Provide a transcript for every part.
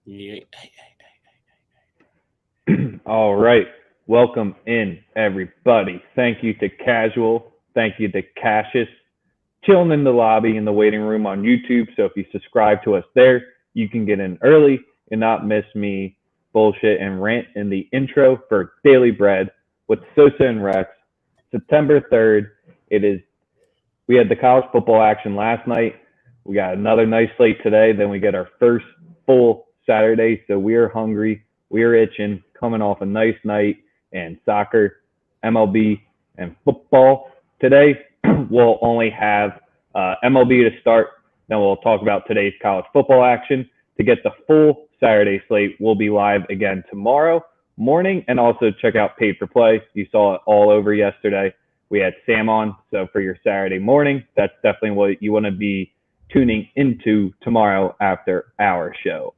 Yeah. All right. Welcome in, everybody. Thank you to Casual. Thank you to Cassius. Chilling in the lobby in the waiting room on YouTube. So if you subscribe to us there, you can get in early and not miss me bullshit and rant in the intro for Daily Bread with Sosa and Rex. September 3rd. It is we had the college football action last night. We got another nice slate today. Then we get our first full Saturday. So we are hungry. We are itching, coming off a nice night and soccer, MLB, and football. Today, we'll only have MLB to start. Then we'll talk about today's college football action. To get the full Saturday slate, we'll be live again tomorrow morning. And also check out Paid for Play. You saw it all over yesterday. We had Sam on. So for your Saturday morning, that's definitely what you want to be tuning into tomorrow after our show.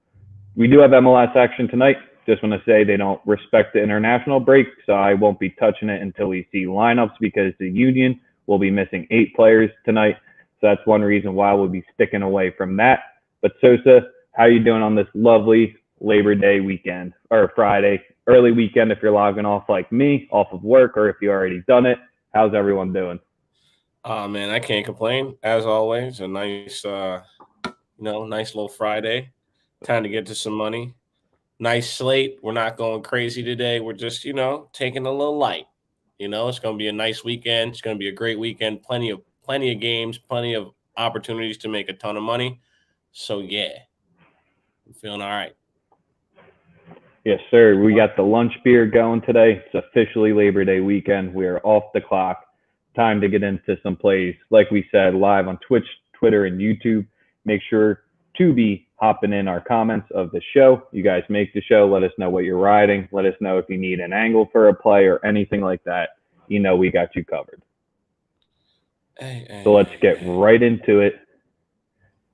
We do have MLS action tonight. Just want to say they don't respect the international break, so I won't be touching it until we see lineups because the Union will be missing 8 players tonight. So that's one reason why we'll be sticking away from that. But Sosa, how are you doing on this lovely Labor Day weekend or Friday, early weekend if you're logging off like me, off of work, or if you already done it? How's everyone doing? Oh man, I can't complain. As always, a nice little Friday. Time to get to some money. Nice slate. We're not going crazy today. We're just, taking a little light. It's going to be a nice weekend. It's going to be a great weekend. Plenty of games, plenty of opportunities to make a ton of money. So yeah, I'm feeling all right. Yes, sir. We got the lunch beer going today. It's officially Labor Day weekend. We are off the clock. Time to get into some plays. Like we said, live on Twitch, Twitter, and YouTube. Make sure to be hopping in our comments of the show. You guys make the show. Let us know what you're riding. Let us know if you need an angle for a play or anything like that. We got you covered. So let's get right into it.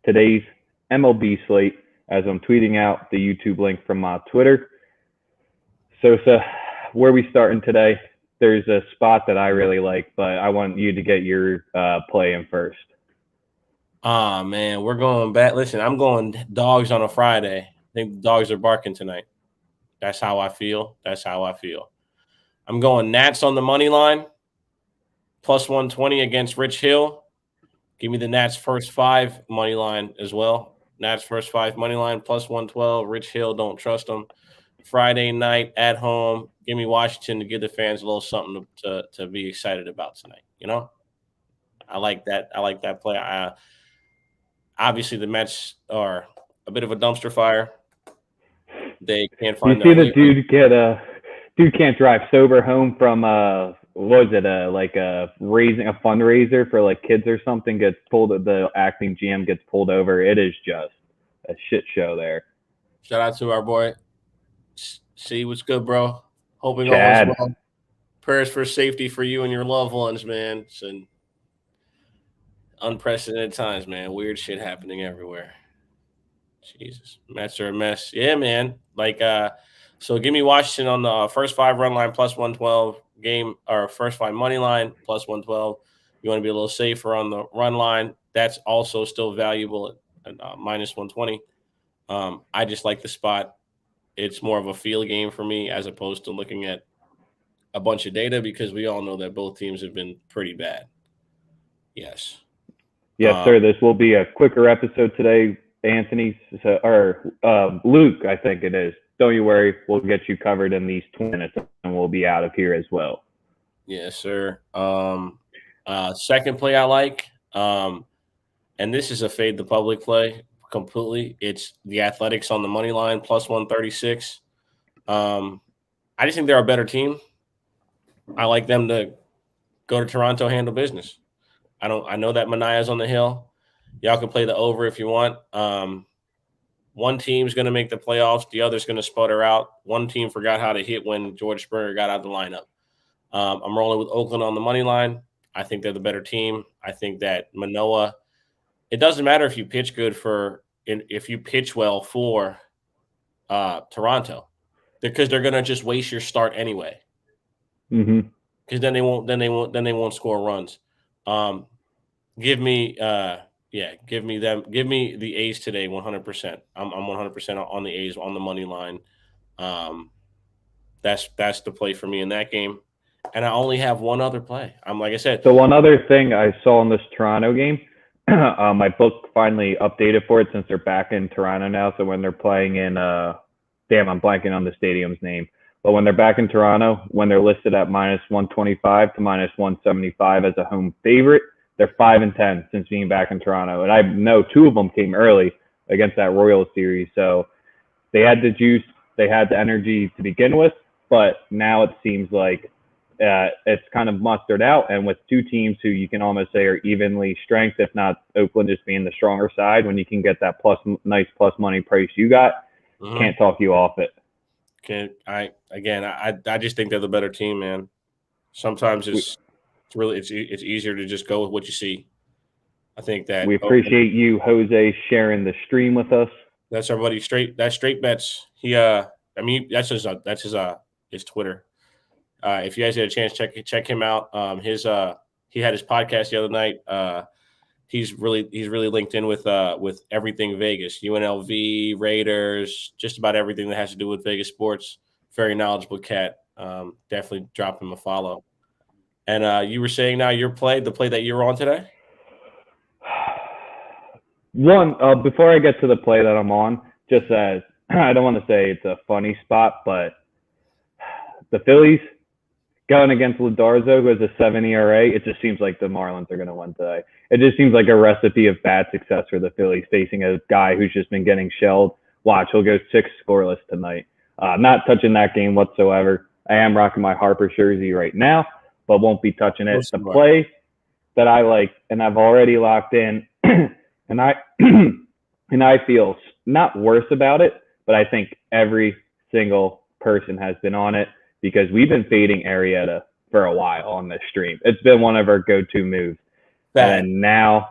Today's MLB slate, as I'm tweeting out the YouTube link from my Twitter. Sosa, where we starting today? There's a spot that I really like, but I want you to get your play in first. Ah, man, we're going back. Listen, I'm going dogs on a Friday. I think the dogs are barking tonight. That's how I feel. I'm going Nats on the money line, plus 120 against Rich Hill. Give me the Nats first 5 money line as well. Nats first 5 money line, plus 112. Rich Hill, don't trust them. Friday night at home. Give me Washington to give the fans a little something to be excited about tonight. I like that. I like that play. Obviously, the Mets are a bit of a dumpster fire. They can't You find their see the leader. dude can't drive sober home from what was it like a fundraiser for like kids or something, gets pulled, the acting GM gets pulled over. It is just a shit show there. Shout out to our boy. See what's good, bro. Hoping all is Chad. well. Prayers for safety for you and your loved ones, man. It's an unprecedented times, man. Weird shit happening everywhere. Jesus, Mets are a mess. Yeah, man. So give me Washington on the first 5 run line plus 112 game, or first 5 money line plus 112. You want to be a little safer on the run line. That's also still valuable at minus 120. I just like the spot. It's more of a feel game for me as opposed to looking at a bunch of data because we all know that both teams have been pretty bad. Yes. Yes, sir. This will be a quicker episode today, Anthony, or Luke, I think it is. Don't you worry. We'll get you covered in these 20 minutes, and we'll be out of here as well. Yes, sir. Second play I like, and this is a fade the public play completely. It's the Athletics on the money line plus 136. I just think they're a better team. I like them to go to Toronto, handle business. I know that Manaya's on the hill. Y'all can play the over if you want. One team's going to make the playoffs. The other's going to sputter out. One team forgot how to hit when George Springer got out of the lineup. I'm rolling with Oakland on the money line. I think they're the better team. I think that Manoah, it doesn't matter if you pitch if you pitch well for Toronto, because they're going to just waste your start anyway. Because then they won't score runs. Give me Yeah, give me them. Give me the A's today, 100%. I'm 100% on the A's on the money line. Um, that's the play for me in that game. And I only have one other play. I'm like I said, So one other thing I saw in this Toronto game, my book finally updated for it since they're back in Toronto now. So when they're playing in, damn, I'm blanking on the stadium's name. But when they're back in Toronto, when they're listed at minus 125 to minus 175 as a home favorite, they're 5-10 since being back in Toronto. And I know two of them came early against that Royals series. So they had the juice, they had the energy to begin with, but now it seems like it's kind of mustered out. And with two teams who you can almost say are evenly strength, if not Oakland just being the stronger side, when you can get that nice plus money price you got, can't talk you off it. I just think they're the better team, man. Sometimes it's easier to just go with what you see. I think that we appreciate you, Jose, sharing the stream with us. That's our buddy Straight Bets. He that's his Twitter. If you guys get a chance, check him out. He had his podcast the other night. He's really linked in with everything Vegas, UNLV, Raiders, just about everything that has to do with Vegas sports. Very knowledgeable cat. Definitely drop him a follow. And you were saying now the play that you were on today? Before I get to the play that I'm on, just as I don't want to say it's a funny spot, but the Phillies going against Ladarzo, who has a 7 ERA, it just seems like the Marlins are going to win today. It just seems like a recipe of bad success for the Phillies facing a guy who's just been getting shelled. Watch, he'll go 6 scoreless tonight. Not touching that game whatsoever. I am rocking my Harper jersey right now, but won't be touching it. The play that I like, and I've already locked in, and I feel not worse about it, but I think every single person has been on it because we've been fading Arrieta for a while on this stream. It's been one of our go-to moves. And now,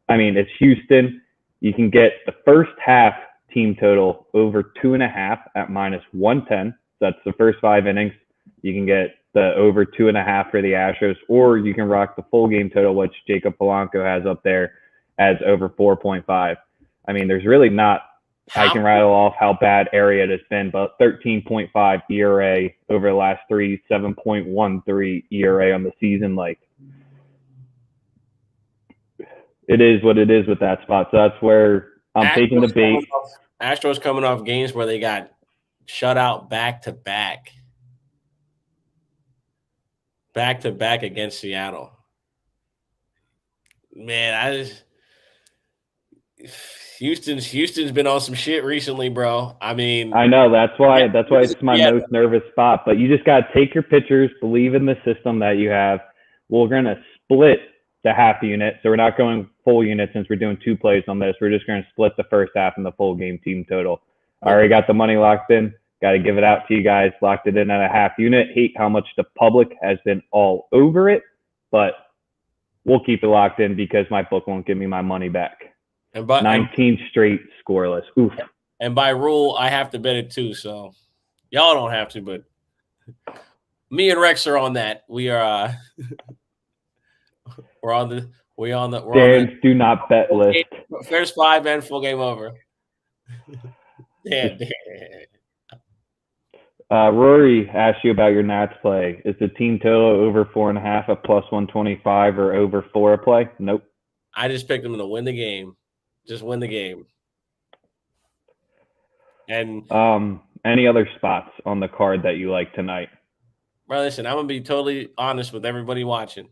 it's Houston. You can get the first half team total over 2.5 at minus 110. That's the first 5 innings. You can get the over 2.5 for the Astros, or you can rock the full game total, which Jacob Polanco has up there as over 4.5. There's really not. I can rattle off how bad Arrieta has been, but 13.5 ERA over the last 3, 7.13 ERA on the season. It is what it is with that spot. So that's where I'm taking the bait. Astros coming off games where they got shut out back to back against Seattle. Man, Houston's been on some shit recently, bro. I know that's why it's my most nervous spot. But you just gotta take your pitchers, believe in the system that you have. We're gonna split the half unit, so we're not going full unit since we're doing 2 plays on this. We're just gonna split the first half and the full game team total. I already got the money locked in. Got to give it out to you guys. Locked it in at a half unit. Hate how much the public has been all over it, but we'll keep it locked in because my book won't give me my money back. 19 straight scoreless. Oof. And by rule, I have to bet it too. So y'all don't have to, but me and Rex are on that. We are. We're on the Dan's do not bet list. First 5 and full game over. Dan. Rory asked you about your Nats play. Is the team total over 4.5 at plus 125 or over 4 a play? Nope. I just picked them to win the game. Just win the game. And any other spots on the card that you like tonight? Bro, listen, I'm gonna be totally honest with everybody watching.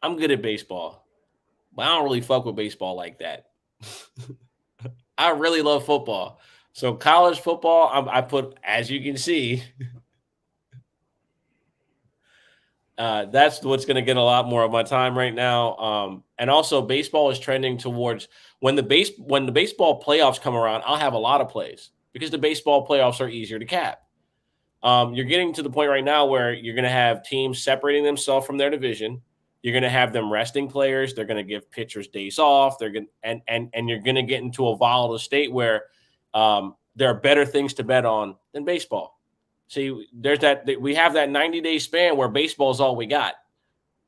I'm good at baseball, but I don't really fuck with baseball like that. I really love football. So college football, I put, as you can see, that's what's going to get a lot more of my time right now. And also, baseball is trending towards when the baseball playoffs come around. I'll have a lot of plays because the baseball playoffs are easier to cap. You're getting to the point right now where you're going to have teams separating themselves from their division. You're going to have them resting players. They're going to give pitchers days off. They're going and you're going to get into a volatile state where there are better things to bet on than baseball. See, we have that 90-day span where baseball is all we got.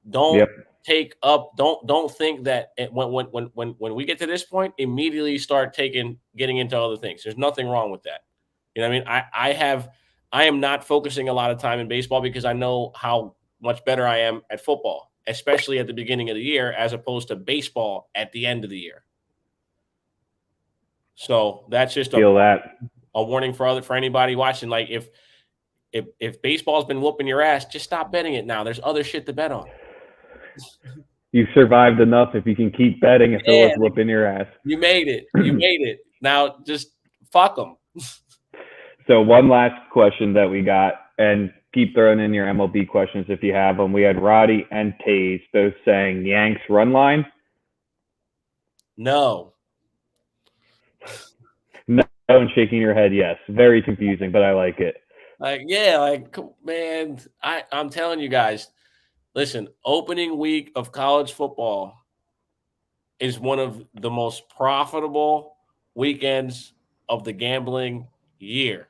Don't don't think that when we get to this point, immediately start getting into other things. There's nothing wrong with that. You know what I mean? I am not focusing a lot of time in baseball because I know how much better I am at football, especially at the beginning of the year, as opposed to baseball at the end of the year. So that's just a warning for anybody watching. Like if baseball's been whooping your ass, just stop betting it now. There's other shit to bet on. You've survived enough if you can keep betting if it was whooping your ass. You made it. You made it. Now just fuck them. So one last question that we got, and keep throwing in your MLB questions if you have them. We had Roddy and Taze both saying Yanks run line. No. No, and shaking your head yes. Very confusing, but I like it. Man, I'm telling you guys, listen, opening week of college football is one of the most profitable weekends of the gambling year.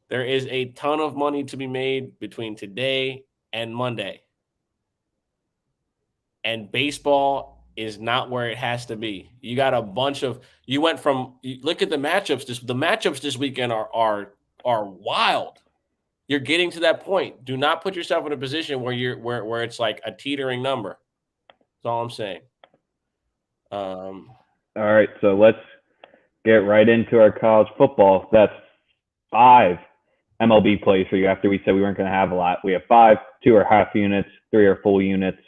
There is a ton of money to be made between today and Monday. And baseball is not where it has to be. You got a bunch of look at the matchups. The matchups this weekend are wild. You're getting to that point. Do not put yourself in a position where it's like a teetering number. That's all I'm saying. All right, so let's get right into our college football. That's 5 MLB plays for you after we said we weren't going to have a lot. We have 5, 2 are half units, 3 are full units.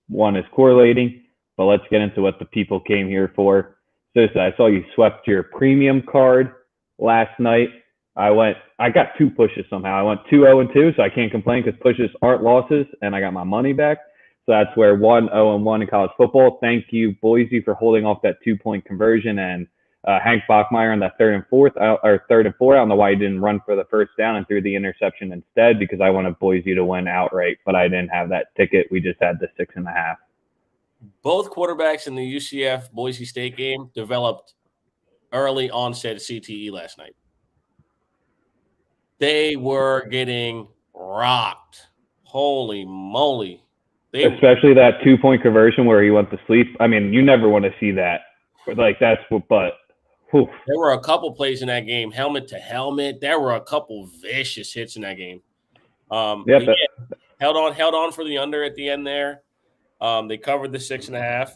1 is correlating, but let's get into what the people came here for. Sosa, I saw you swept your premium card last night. I got 2 pushes somehow. I went 2-0-2, so I can't complain because pushes aren't losses, and I got my money back. So that's where 1-0-1 in college football. Thank you, Boise, for holding off that 2-point conversion, and Hank Bachmeier on that 3rd and 4. I don't know why he didn't run for the first down and threw the interception instead, because I wanted Boise to win outright, but I didn't have that ticket. We just had the 6.5. Both quarterbacks in the UCF Boise State game developed early onset CTE last night. They were getting rocked. Holy moly. Especially that 2-point conversion where he went to sleep. I mean, you never want to see that. Like, that's what, but whew. There were a couple plays in that game, helmet to helmet. There were a couple vicious hits in that game. Held on for the under at the end there. They covered the 6.5.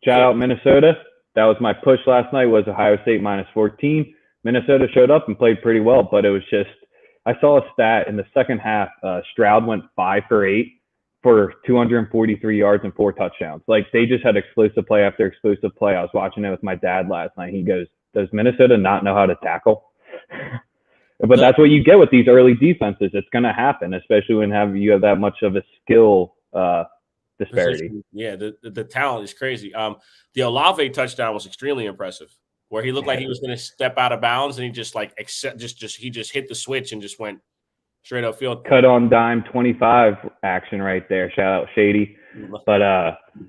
Shout out Minnesota. That was my push last night, was Ohio State -14. Minnesota showed up and played pretty well, but it was just, I saw a stat in the second half. Stroud went 5 for 8 for 243 yards and 4 touchdowns. Like, they just had explosive play after explosive play. I was watching it with my dad last night. He goes, does Minnesota not know how to tackle? But that's what you get with these early defenses. It's going to happen, especially when you have that much of a skill disparity. Yeah, the talent is crazy. The Olave touchdown was extremely impressive, where he looked like he was going to step out of bounds, and he just he just hit the switch and just went straight upfield. Cut on dime 25 action right there. Shout out Shady. But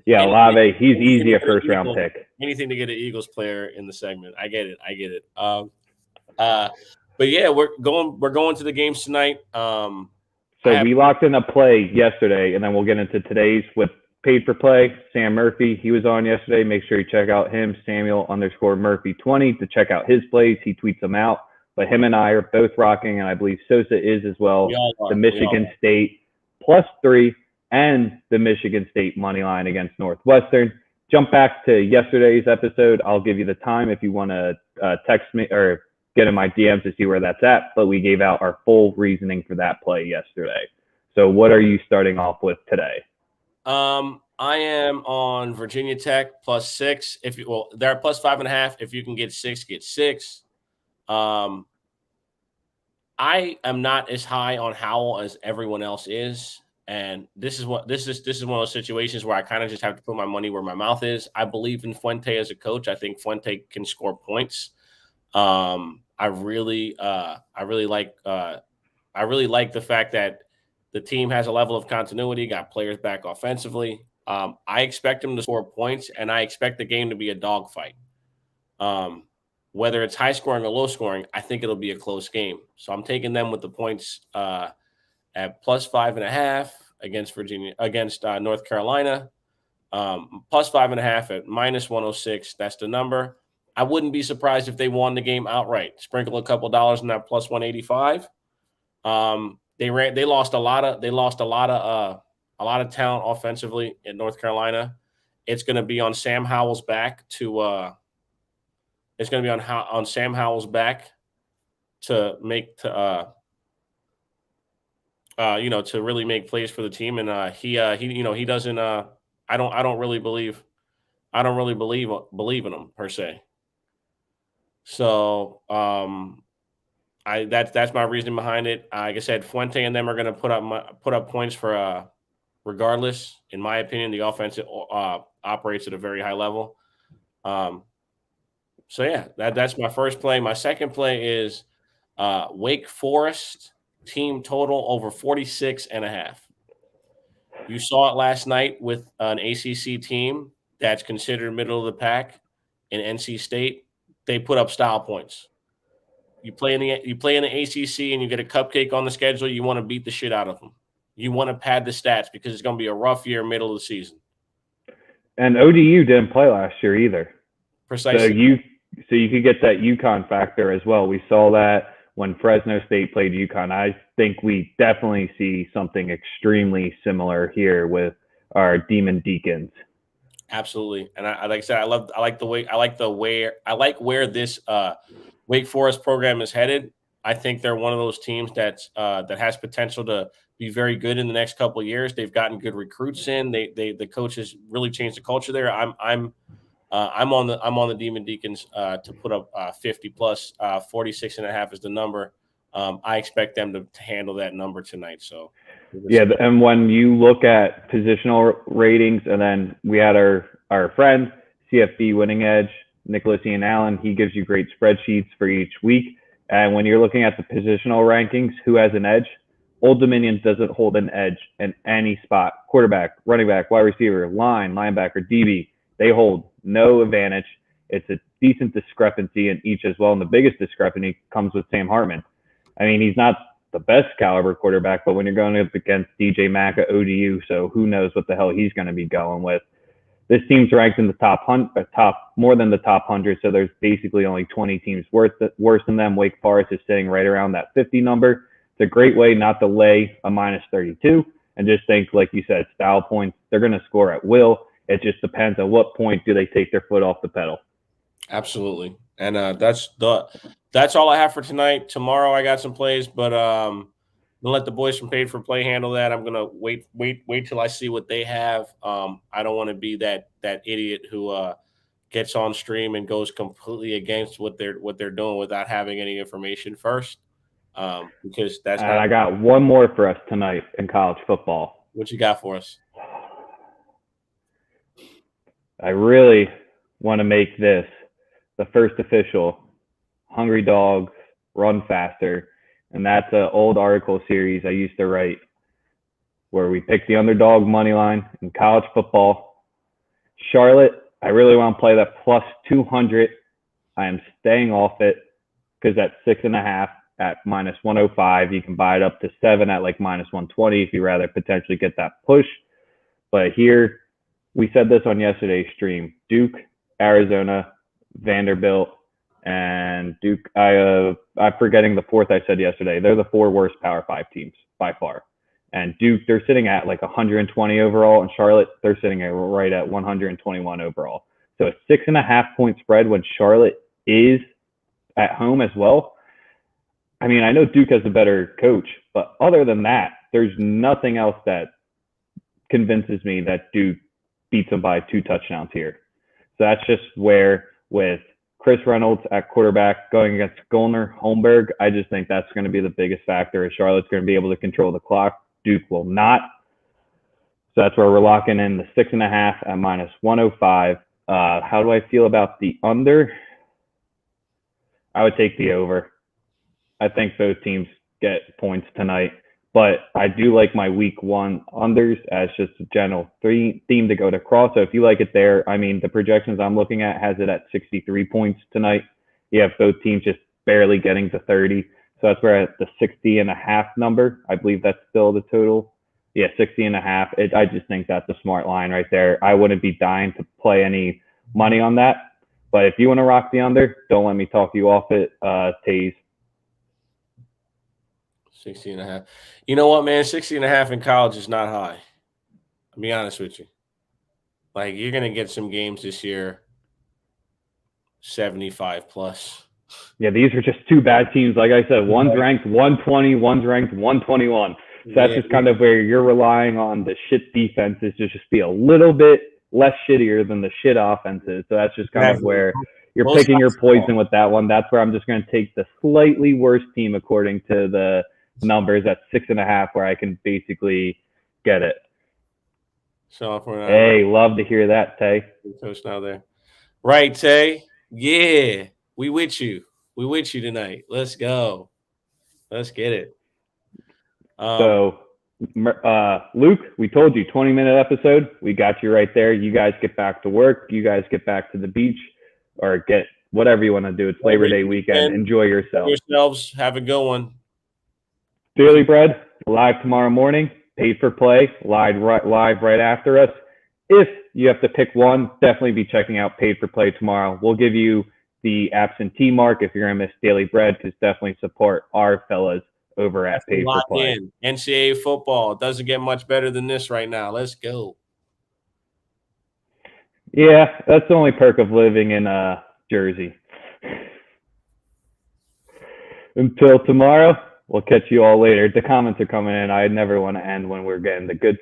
Olave, he's easy a first round pick. Anything to get an Eagles player in the segment. I get it. But yeah, we're going to the games tonight. So we locked in a play yesterday, and then we'll get into today's with paid for play. Sam Murphy, he was on yesterday. Make sure you check out him, Samuel_Murphy20, to check out his plays. He tweets them out. But him and I are both rocking, and I believe Sosa is as well, the Michigan State +3 and the Michigan State money line against Northwestern. Jump back to yesterday's episode. I'll give you the time if you want to text me or get in my DMs to see where that's at. But we gave out our full reasoning for that play yesterday. So what are you starting off with today? I am on Virginia Tech +6. They're at +5.5. If you can get 6, get 6. I am not as high on Howell as everyone else is, and this is one of those situations where I kind of just have to put my money where my mouth is. I believe in Fuente as a coach. I think Fuente can score points. I really like the fact that the team has a level of continuity, got players back offensively. I expect them to score points, and I expect the game to be a dogfight. Whether it's high scoring or low scoring, I think it'll be a close game. So I'm taking them with the points at +5.5 against North Carolina. +5.5 at -106. That's the number. I wouldn't be surprised if they won the game outright. Sprinkle a couple dollars in that +185. They lost a lot of talent offensively in North Carolina. It's going to be on Sam Howell's back to Sam Howell's back to make to to really make plays for the team, and he doesn't. I don't really believe in him per se. So that's my reasoning behind it. Like I said, Fuente and them are going to put up points for regardless. In my opinion, the offense operates at a very high level. So yeah, that's my first play. My second play is Wake Forest team total over 46.5. You saw it last night with an ACC team that's considered middle of the pack in NC State. They put up style points. You play in the ACC and you get a cupcake on the schedule. You want to beat the shit out of them. You want to pad the stats because it's going to be a rough year, middle of the season. And ODU didn't play last year either. Precisely. So you could get that UConn factor as well. We saw that when Fresno State played UConn. I think we definitely see something extremely similar here with our Demon Deacons. Absolutely, and I like I said, I like where this Wake Forest program is headed. I think they're one of those teams that has potential to be very good in the next couple of years. They've gotten good recruits in. The coaches really changed the culture there. I'm on the Demon Deacons to put up 50 plus. 46.5 is the number. I expect them to handle that number tonight. So yeah, and when you look at positional ratings, and then we had our friend CFB Winning Edge, Nicholas Ian Allen. He gives you great spreadsheets for each week. And when you're looking at the positional rankings, who has an edge? Old Dominion doesn't hold an edge in any spot. Quarterback, running back, wide receiver, line, linebacker, DB. They hold no advantage. It's a decent discrepancy in each as well. And the biggest discrepancy comes with Sam Hartman. I mean, he's not the best caliber quarterback, but when you're going up against DJ Mack at ODU, so who knows what the hell he's going to be going with. This team's ranked in the more than the top 100, so there's basically only 20 teams worse than them. Wake Forest is sitting right around that 50 number. It's a great way not to lay a -32 and just think, like you said, style points. They're going to score at will. It just depends on what point do they take their foot off the pedal. Absolutely, and that's all I have for tonight. Tomorrow I got some plays, but I'm gonna let the boys from Paid for Play handle that. I'm gonna wait till I see what they have. I don't want to be that idiot who gets on stream and goes completely against what they're doing without having any information first. Because that's. And I got one more for us tonight in college football. What you got for us? I really want to make this the first official Hungry Dogs Run Faster. And that's an old article series I used to write where we pick the underdog money line in college football. Charlotte, I really want to play that +200. I am staying off it because at 6.5 at -105, you can buy it up to 7 at like -120 if you rather potentially get that push. But here, we said this on yesterday's stream, Duke, Arizona, Vanderbilt, and Duke, I'm forgetting the fourth I said yesterday. They're the 4 worst Power 5 teams by far. And Duke, they're sitting at like 120 overall. And Charlotte, they're sitting right at 121 overall. So a 6.5 point spread when Charlotte is at home as well. I mean, I know Duke has a better coach, but other than that, there's nothing else that convinces me that Duke beats them by 2 touchdowns here. So that's just where with Chris Reynolds at quarterback going against Golner, Holmberg, I just think that's going to be the biggest factor. Charlotte's going to be able to control the clock. Duke will not. So that's where we're locking in the 6.5 at -105. How do I feel about the under? I would take the over. I think both teams get points tonight. But I do like my week 1 unders as just a general theme to go to cross. So if you like it there, I mean, the projections I'm looking at has it at 63 points tonight. You have both teams just barely getting to 30. So So that's where at the 60.5 number. I believe that's still the total. Yeah, 60.5. I just think that's a smart line right there. I wouldn't be dying to play any money on that. But if you want to rock the under, don't let me talk you off it, Taze. 60.5. You know what, man? 60.5 in college is not high. I'll be honest with you. Like, you're going to get some games this year, 75 plus. Yeah, these are just two bad teams. Like I said, one's ranked 120, one's ranked 121. So that's just kind of where you're relying on the shit defenses to just be a little bit less shittier than the shit offenses. So that's just kind of where you're picking your poison with that one. That's where I'm just going to take the slightly worse team according to the numbers at 6.5, where I can basically get it. So hey, love to hear that, Tay. Coach now there. Right, Tay. Yeah, we with you. We with you tonight. Let's go. Let's get it. So, Luke, we told you 20-minute episode. We got you right there. You guys get back to work. You guys get back to the beach or get whatever you want to do. It's Labor Day weekend. Enjoy yourselves. Have a good one. Daily Bread, live tomorrow morning. Paid for play, live right after us. If you have to pick one, definitely be checking out Paid for Play tomorrow. We'll give you the absentee mark if you're going to miss Daily Bread, because definitely support our fellas over at Paid for Play. NCAA football. It doesn't get much better than this right now. Let's go. Yeah, that's the only perk of living in Jersey. Until tomorrow, we'll catch you all later. The comments are coming in. I never want to end when we're getting the good